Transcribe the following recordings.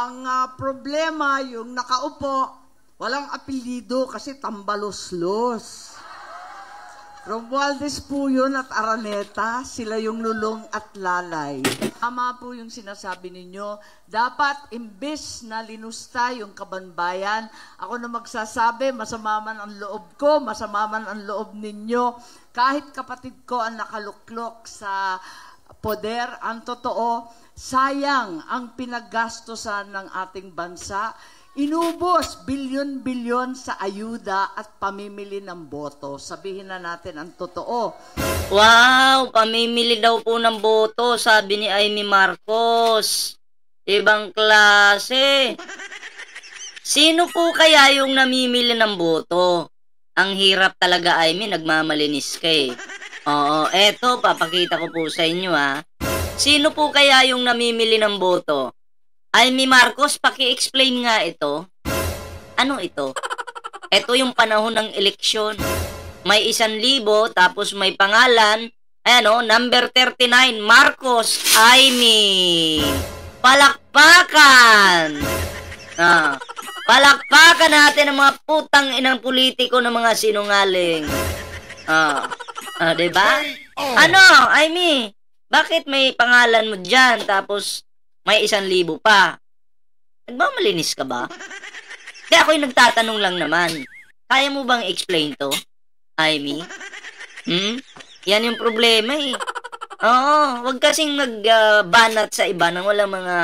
Ang problema, yung nakaupo, walang apelyido kasi tambaloslos. Romualdez po yun at Araneta, sila yung lulong at lalay. Tama po yung sinasabi ninyo, dapat imbes na linusta yung kabanbayan, ako na magsasabi, masama man ang loob ko, masama man ang loob ninyo, kahit kapatid ko ang nakaluklok sa poder, ang totoo, sayang ang pinaggastosan ng ating bansa. Inubos bilyon-bilyon sa ayuda at pamimili ng boto. Sabihin na natin ang totoo. Wow, pamimili daw po ng boto, sabi ni Amy Marcos. Ibang klase. Sino po kaya yung namimili ng boto? Ang hirap talaga, Amy, nagmamalinis ka eh. Oo, eto, papakita ko po sa inyo ha. Sino po kaya yung namimili ng boto? Amy Marcos, paki-explain nga ito. Ano ito? Ito yung panahon ng eleksyon. May 1,000, tapos may pangalan. Ayan o, number 39, Marcos Amy. Palakpakan! Palakpakan natin ang mga putang inang politiko ng mga sinungaling. Diba? Ano, Amy? Bakit may pangalan mo dyan, tapos may 1,000 pa? Nagmamalinis ka ba? Di ako yung nagtatanong lang naman. Kaya mo bang explain to, Amy? Yan yung problema eh. Oo, wag kasing nagbanat sa iba ng walang mga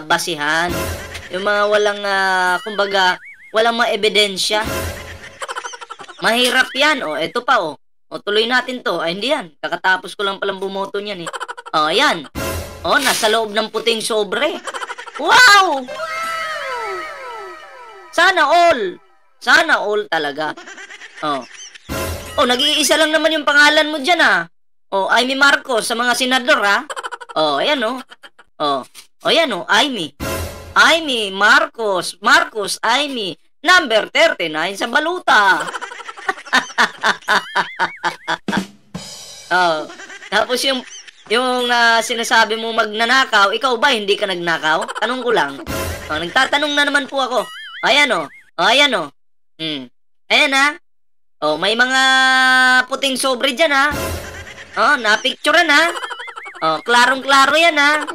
basihan. Yung mga walang, kumbaga, walang mga ebidensya. Mahirap yan. O, eto pa o. O, tuloy natin to. Ay, hindi yan. Kakatapos ko lang palang bumoto niyan eh. O, yan. O, nasa loob ng puting sobre. Wow! Sana all. Sana all talaga. O. O, nag-iisa lang naman yung pangalan mo dyan ha. O, Amy Marcos sa mga senador ha. O, ayan o. O, ayan o, Amy. Amy Marcos. Marcos Amy. Number 39 sa baluta. Tapos yung sinasabi mo magnanakaw, ikaw ba hindi ka nagnakaw? Tanong ko lang. Nagtatanong na naman po ako. Ayan o. Ayan o. Ayan ha. May mga puting sobre dyan ha. Napicturean ha. Klarong-klaro yan ha.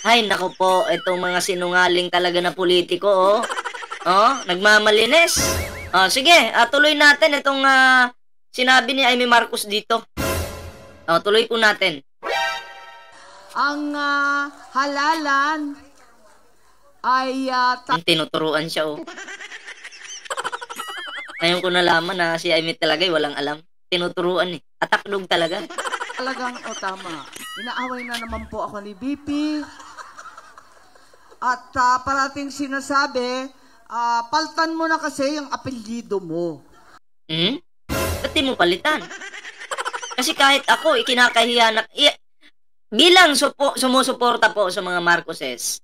Ay, naku po, itong mga sinungaling talaga na politiko nagmamalinis. Sige, tuloy natin itong sinabi ni Amy Marcos dito. Tuloy po natin. Ang halalan ay tinuturuan siya Ngayon ko nalaman na si Amy talaga walang alam. Tinuturuan eh. Atakdog talaga. Talagang tama. Inaaway na naman po ako ni BP. At parating sinasabi, paltan mo na kasi yung apelyido mo. Ba't di mo palitan? Kasi kahit ako, ikinakahiya na... bilang sumusuporta po sa mga Marcoses,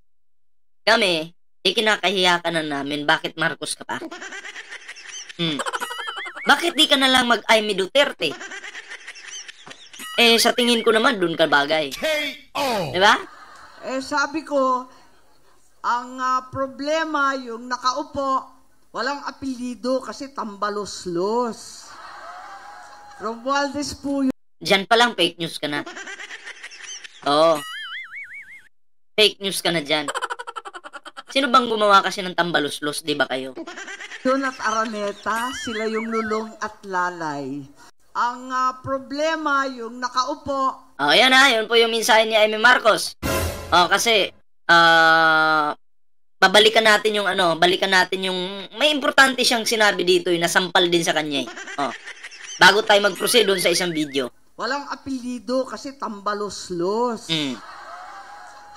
kami, ikinakahiya ka na namin. Bakit Marcos ka pa? Bakit di ka na lang mag-Amy Duterte? Sa tingin ko naman, dun ka bagay. Diba? Sabi ko, ang problema, yung nakaupo, walang apelyido kasi tambaloslos. Romualdez po yun. Diyan pa lang, fake news ka na. Fake news ka na dyan. Sino bang gumawa kasi ng tambaloslos, di ba kayo? Yun at Araneta, sila yung lulong at lalay. Ang problema, yung nakaupo. Yan yun po yung mensahe ni Amy Marcos. Kasi, balikan natin yung may importante siyang sinabi dito, yung nasampal din sa kanya. Bago tayo mag-proceed doon sa isang video. Walang apelyido kasi tambaloslos.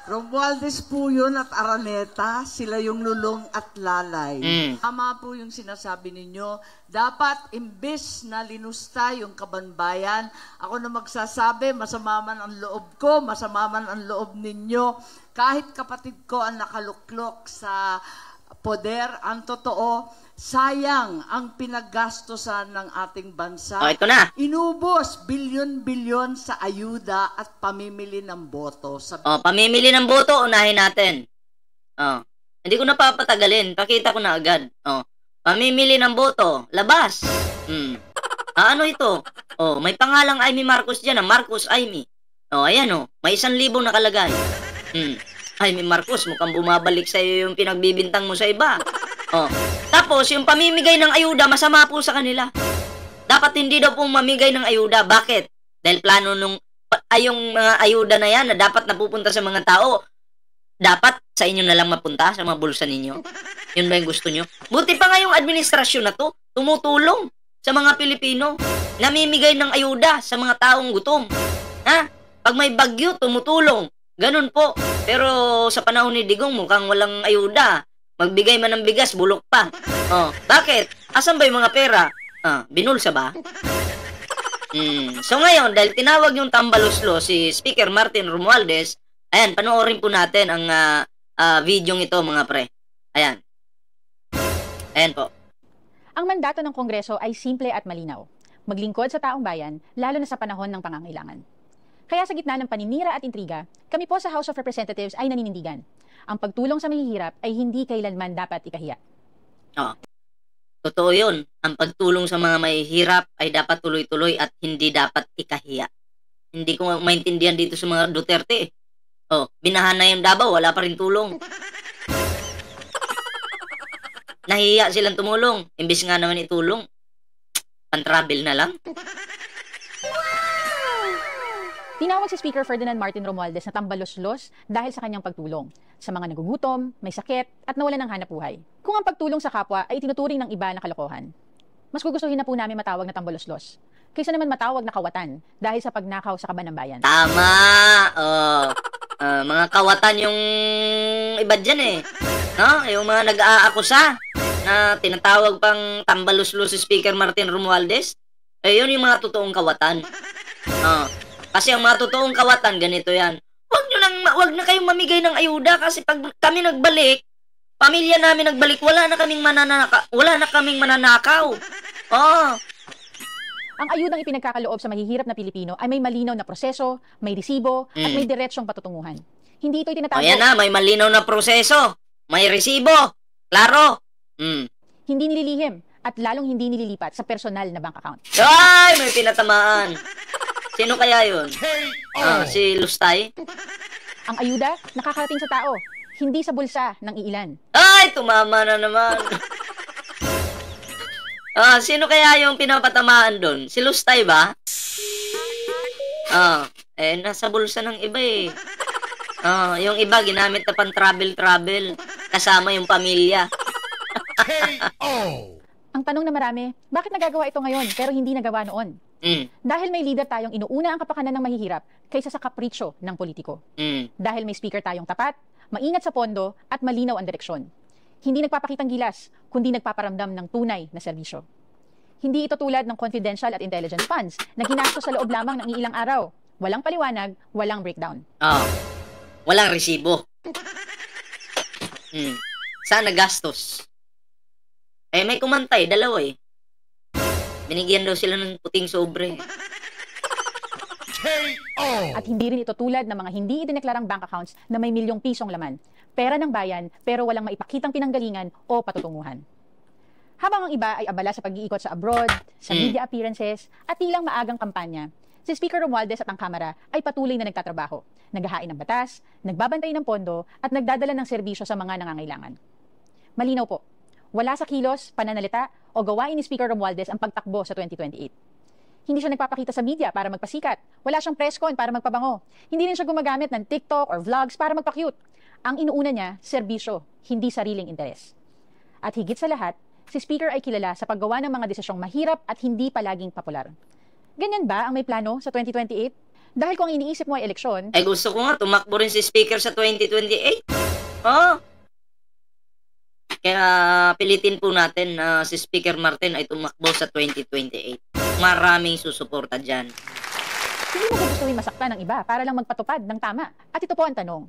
Romualdez po yun at Araneta, sila yung lulong at lalay. Tama po yung sinasabi ninyo, dapat imbes na linusta yung kabanbayan, ako na magsasabi, masama man ang loob ko, masama man ang loob ninyo, kahit kapatid ko ang nakaluklok sa poder, ang totoo, sayang ang pinaggastosan ng ating bansa. Ito na. Inubos bilyon-bilyon sa ayuda at pamimili ng boto. Pamimili ng boto, unahin natin. Oh. Hindi ko napapatagalin. Pakita ko na agad. Oh. Pamimili ng boto. Labas. Ano ito? Oh, may pangalang Amy Marcos dyan. Marcos Amy. Oh, ayan oh. May 1,000 nakalagay. Amy Marcos, mukhang bumabalik sa iyo yung pinagbibintang mo sa iba. Oh. Tapos, yung pamimigay ng ayuda, masama po sa kanila. Dapat hindi daw po mamigay ng ayuda. Bakit? Dahil plano nung yung mga ayuda na yan na dapat napupunta sa mga tao, dapat sa inyo na lang mapunta sa mga bulsa ninyo. Yun ba yung gusto nyo? Buti pa nga yung administrasyon na to, tumutulong sa mga Pilipino. Namimigay ng ayuda sa mga taong gutom. Ha? Pag may bagyo, tumutulong. Ganun po. Pero sa panahon ni Digong, mukhang walang ayuda. Magbigay man ng bigas, bulok pa. Oh, bakit? Asan ba yung mga pera? Binulsa ba? So ngayon, dahil tinawag yung tambaluslo si Speaker Martin Romualdez, ayan, panoorin po natin ang video ito, mga pre. Ayan. Ayan po. Ang mandato ng Kongreso ay simple at malinaw. Maglingkod sa taong bayan, lalo na sa panahon ng pangangailangan. Kaya sa gitna ng paninira at intriga, kami po sa House of Representatives ay naninindigan. Ang pagtulong sa mahihirap ay hindi kailanman dapat ikahiya. Totoo yun. Ang pagtulong sa mga mahihirap ay dapat tuloy-tuloy at hindi dapat ikahiya. Hindi ko maintindihan dito sa mga Duterte. Binahan na yung Davao, wala pa rin tulong. Nahihiya silang tumulong. Imbis nga naman itulong, pan-travel na lang. Tinawag si Speaker Ferdinand Martin Romualdez na tambalos-los dahil sa kanyang pagtulong sa mga nagugutom, may sakit, at nawalan ng hanap-buhay. Kung ang pagtulong sa kapwa ay tinuturing ng iba na kalokohan, mas gugustuhin na po namin matawag na tambalos-los kaysa naman matawag na kawatan dahil sa pagnakaw sa kaban ng bayan. Tama! Mga kawatan yung iba dyan eh. No? Yung mga nag-aakusa na tinatawag pang tambalos-los si Speaker Martin Romualdez, yun yung mga totoong kawatan. Kasi ang mga totoong kawatan, ganito yan. Wag na kayong mamigay ng ayuda kasi pag kami nagbalik, pamilya namin nagbalik, wala na kaming mananakaw. Ang ayudang ipinagkakaloob sa mahihirap na Pilipino ay may malinaw na proseso, may resibo, at may diretsyong patutunguhan. Hindi ito itinatago. Ayan na, may malinaw na proseso, may resibo, klaro. Hindi nililihim at lalong hindi nililipat sa personal na bank account. Ay, may pinatamaan. Sino kaya yun? Si Lustay? Ang ayuda, nakakarating sa tao, hindi sa bulsa ng iilan. Ay, tumama na naman. Sino kaya yung pinapatamaan doon? Si Lustay ba? Nasa bulsa ng iba eh. Yung iba ginamit na pang travel, kasama yung pamilya. Ang tanong na marami, bakit nagagawa ito ngayon pero hindi nagawa noon? Dahil may leader tayong inuuna ang kapakanan ng mahihirap kaysa sa kapritsyo ng politiko. Dahil may speaker tayong tapat, maingat sa pondo at malinaw ang direksyon. Hindi nagpapakitang gilas, kundi nagpaparamdam ng tunay na serbisyo. Hindi ito tulad ng confidential at intelligence funds na ginastos sa loob lamang ng ilang araw. Walang paliwanag, walang breakdown. Walang resibo. Saan nagastos? May kumantay, dalawa eh. Binigyan daw sila ng puting sobre. At hindi rin ito tulad ng mga hindi idineklarang bank accounts na may milyong pisong laman. Pera ng bayan pero walang maipakitang pinanggalingan o patutunguhan. Habang ang iba ay abala sa pag-iikot sa abroad, sa media appearances, at tilang maagang kampanya, si Speaker Romualdez at ang Kamara ay patuloy na nagtatrabaho, naghahain ng batas, nagbabantay ng pondo, at nagdadala ng serbisyo sa mga nangangailangan. Malinaw po, wala sa kilos, pananalita, o gawain ni Speaker Romualdez ang pagtakbo sa 2028. Hindi siya nagpapakita sa media para magpasikat. Wala siyang press con para magpabango. Hindi rin siya gumagamit ng TikTok or vlogs para magpa-cute. Ang inuuna niya, serbisyo, hindi sariling interes. At higit sa lahat, si Speaker ay kilala sa paggawa ng mga desisyong mahirap at hindi palaging popular. Ganyan ba ang may plano sa 2028? Dahil kung ang iniisip mo ay eleksyon... Gusto ko nga, tumakbo rin si Speaker sa 2028. Kaya pilitin po natin na si Speaker Martin ay tumakbo sa 2028. Maraming susuporta dyan. Hindi mo gustuhin masaktan ng iba para lang magpatupad ng tama. At ito po ang tanong.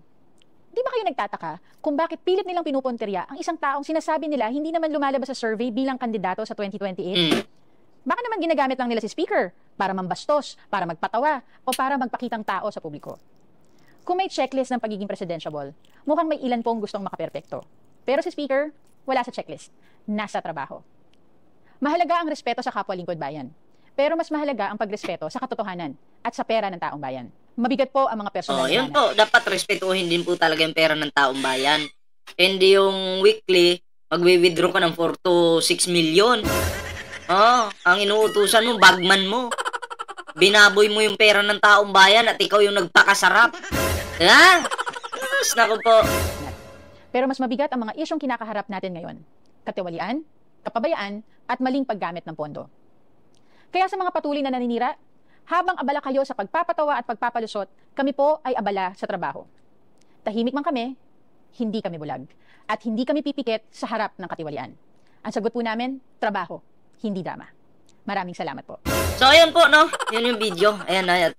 Di ba kayo nagtataka kung bakit pilit nilang pinupuntirya ang isang taong sinasabi nila hindi naman lumalabas sa survey bilang kandidato sa 2028? Baka naman ginagamit lang nila si Speaker para mambastos, para magpatawa, o para magpakitang tao sa publiko. Kung may checklist ng pagiging presidentiable, mukhang may ilan pong gustong makaperpekto. Pero si Speaker, wala sa checklist. Nasa trabaho. Mahalaga ang respeto sa kapwa lingkod bayan. Pero mas mahalaga ang pagrespeto sa katotohanan at sa pera ng taong bayan. Mabigat po ang mga personal Yun po. Dapat respetuhin din po talaga yung pera ng taong bayan. Hindi yung weekly, magwi-withdraw ka ng 4 to 6 million. Ang inuutusan mo, bagman mo. Binaboy mo yung pera ng taong bayan at ikaw yung nagpakasarap. Naku po. Pero mas mabigat ang mga isyong kinakaharap natin ngayon. Katiwalian, kapabayaan, at maling paggamit ng pondo. Kaya sa mga patuloy na naninira, habang abala kayo sa pagpapatawa at pagpapalusot, kami po ay abala sa trabaho. Tahimik man kami, hindi kami bulag. At hindi kami pipikit sa harap ng katiwalian. Ang sagot po namin, trabaho, hindi drama. Maraming salamat po. So, ayun po, no? Yun yung video. Ayan, at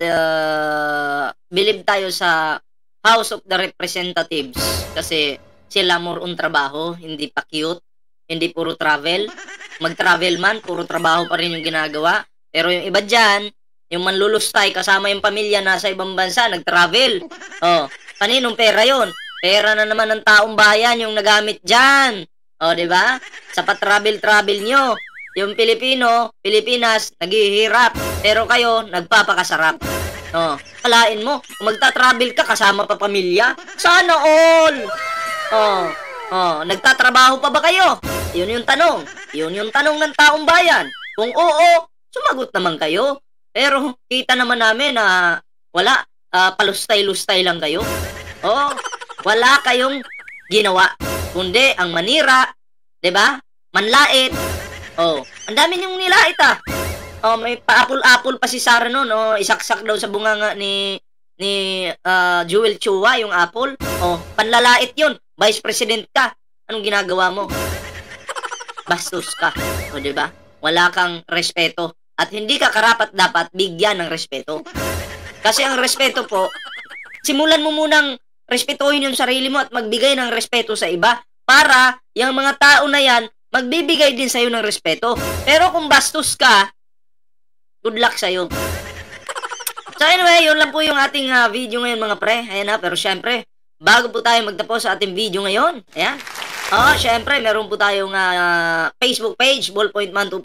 believe tayo sa House of the Representatives. Kasi sila more on trabaho, hindi pa cute, hindi puro travel. Mag-travel man, puro trabaho pa rin yung ginagawa. Pero yung iba dyan, yung manlulustay kasama yung pamilya nasa ibang bansa, nag-travel. Kaninong pera yon? Pera na naman ng taong bayan yung nagamit dyan. Diba? Sa pa-travel nyo. Yung Pilipinas, naghihirap. Pero kayo, nagpapakasarap. Kalain mo, kung magta-travel ka, kasama pa pamilya. Sana all! Nagtatrabaho pa ba kayo? Yun yung tanong. Yun yung tanong ng taong bayan. Kung oo, sumagot naman kayo. Pero kita naman namin na wala. Palustay-lustay lang kayo. Wala kayong ginawa. Kundi ang manira, 'di ba? Manlait. Ang dami niyong nilait may pa-apple-apple pa si Sara noon, isaksak daw sa bunganga ni Jewel Chua yung apple. Panlalait 'yun. Vice President ka. Anong ginagawa mo? Bastos ka. 'Di ba? Wala kang respeto at hindi ka karapat dapat bigyan ng respeto. Kasi ang respeto po, simulan mo munang respetuhin yung sarili mo at magbigay ng respeto sa iba para yung mga tao na yan magbibigay din sa'yo ng respeto. Pero kung bastos ka, good luck sa'yo. So anyway, yun lang po yung ating video ngayon mga pre. Ayan pero syempre, bago po tayo magtapos sa ating video ngayon, ayan. Syempre, meron po tayong Facebook page, Ballpoint Man 2.0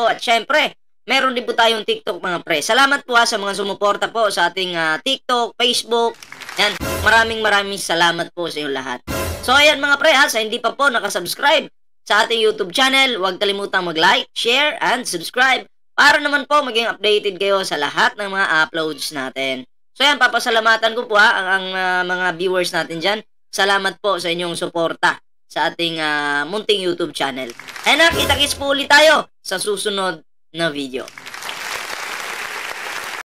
at syempre, meron din po tayong TikTok mga pre. Salamat po sa mga sumuporta po sa ating TikTok, Facebook. Yan, maraming salamat po sa inyo lahat. So ayan mga pre sa hindi pa po nakasubscribe sa ating YouTube channel, huwag kalimutang mag-like, share, and subscribe para naman po maging updated kayo sa lahat ng mga uploads natin. So yan, papasalamatan ko po ang mga viewers natin dyan. Salamat po sa inyong suporta sa ating munting YouTube channel. And kita-kits po ulit tayo sa susunod na video.